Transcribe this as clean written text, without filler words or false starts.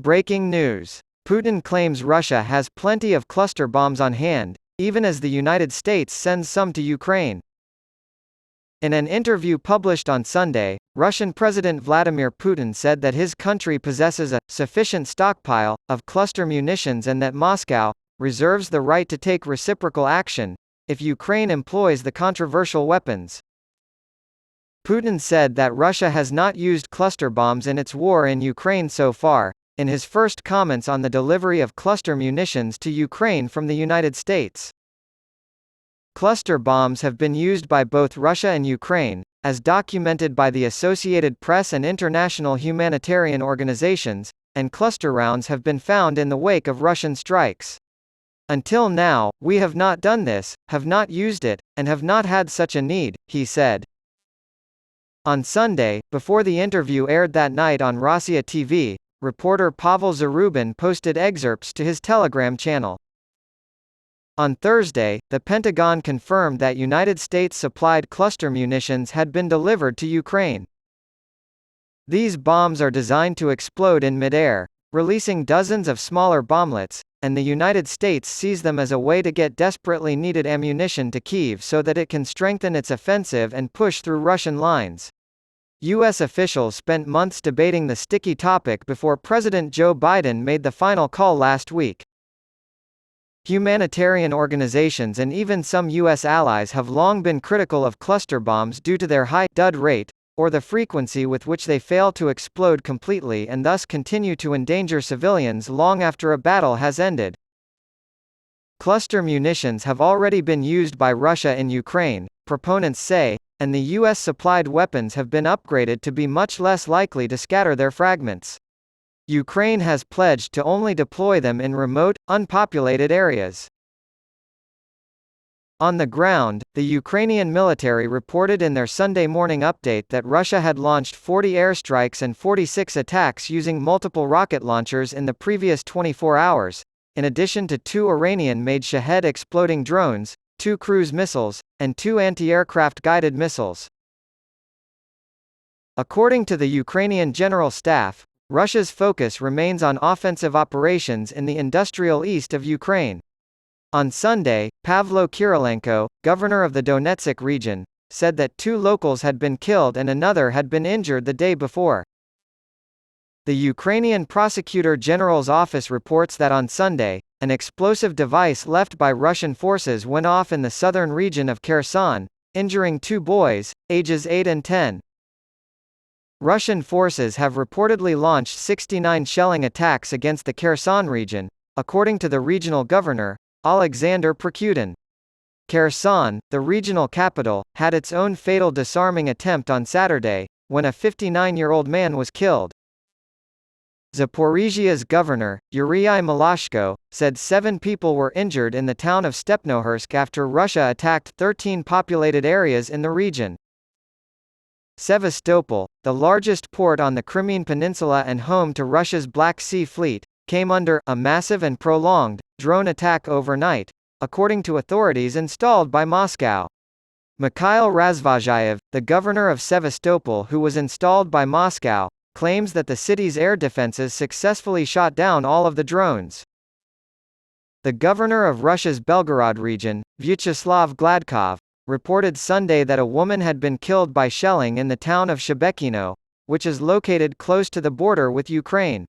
Breaking news. Putin claims Russia has plenty of cluster bombs on hand, even as the United States sends some to Ukraine. In an interview published on Sunday, Russian President Vladimir Putin said that his country possesses a sufficient stockpile of cluster munitions and that Moscow reserves the right to take reciprocal action if Ukraine employs the controversial weapons. Putin said that Russia has not used cluster bombs in its war in Ukraine so far, in his first comments on the delivery of cluster munitions to Ukraine from the United States. Cluster bombs have been used by both Russia and Ukraine, as documented by the Associated Press and international humanitarian organizations, and cluster rounds have been found in the wake of Russian strikes. Until now, we have not done this, have not used it, and have not had such a need, he said. On Sunday, before the interview aired that night on Rossiya TV, reporter Pavel Zarubin posted excerpts to his Telegram channel. On Thursday, the Pentagon confirmed that United States-supplied cluster munitions had been delivered to Ukraine. These bombs are designed to explode in midair, releasing dozens of smaller bomblets, and the United States sees them as a way to get desperately needed ammunition to Kyiv so that it can strengthen its offensive and push through Russian lines. U.S. officials spent months debating the sticky topic before President Joe Biden made the final call last week. Humanitarian organizations and even some U.S. allies have long been critical of cluster bombs due to their high dud rate, or the frequency with which they fail to explode completely and thus continue to endanger civilians long after a battle has ended. Cluster munitions have already been used by Russia in Ukraine, proponents say, and the U.S.-supplied weapons have been upgraded to be much less likely to scatter their fragments. Ukraine has pledged to only deploy them in remote, unpopulated areas. On the ground, the Ukrainian military reported in their Sunday morning update that Russia had launched 40 airstrikes and 46 attacks using multiple rocket launchers in the previous 24 hours, in addition to 2 Iranian-made Shahed exploding drones, 2 cruise missiles, and 2 anti-aircraft guided missiles. According to the Ukrainian General Staff, Russia's focus remains on offensive operations in the industrial east of Ukraine. On Sunday, Pavlo Kirilenko, governor of the Donetsk region, said that 2 locals had been killed and another had been injured the day before. The Ukrainian Prosecutor General's office reports that on Sunday, an explosive device left by Russian forces went off in the southern region of Kherson, injuring 2 boys, ages 8 and 10. Russian forces have reportedly launched 69 shelling attacks against the Kherson region, according to the regional governor, Alexander Prokudin. Kherson, the regional capital, had its own fatal disarming attempt on Saturday, when a 59-year-old man was killed. Zaporizhia's governor, Yuriy Malashko, said 7 people were injured in the town of Stepnohursk after Russia attacked 13 populated areas in the region. Sevastopol, the largest port on the Crimean Peninsula and home to Russia's Black Sea Fleet, came under a massive and prolonged drone attack overnight, according to authorities installed by Moscow. Mikhail Razvozhayev, the governor of Sevastopol who was installed by Moscow, claims that the city's air defenses successfully shot down all of the drones. The governor of Russia's Belgorod region, Vyacheslav Gladkov, reported Sunday that a woman had been killed by shelling in the town of Shebekino, which is located close to the border with Ukraine.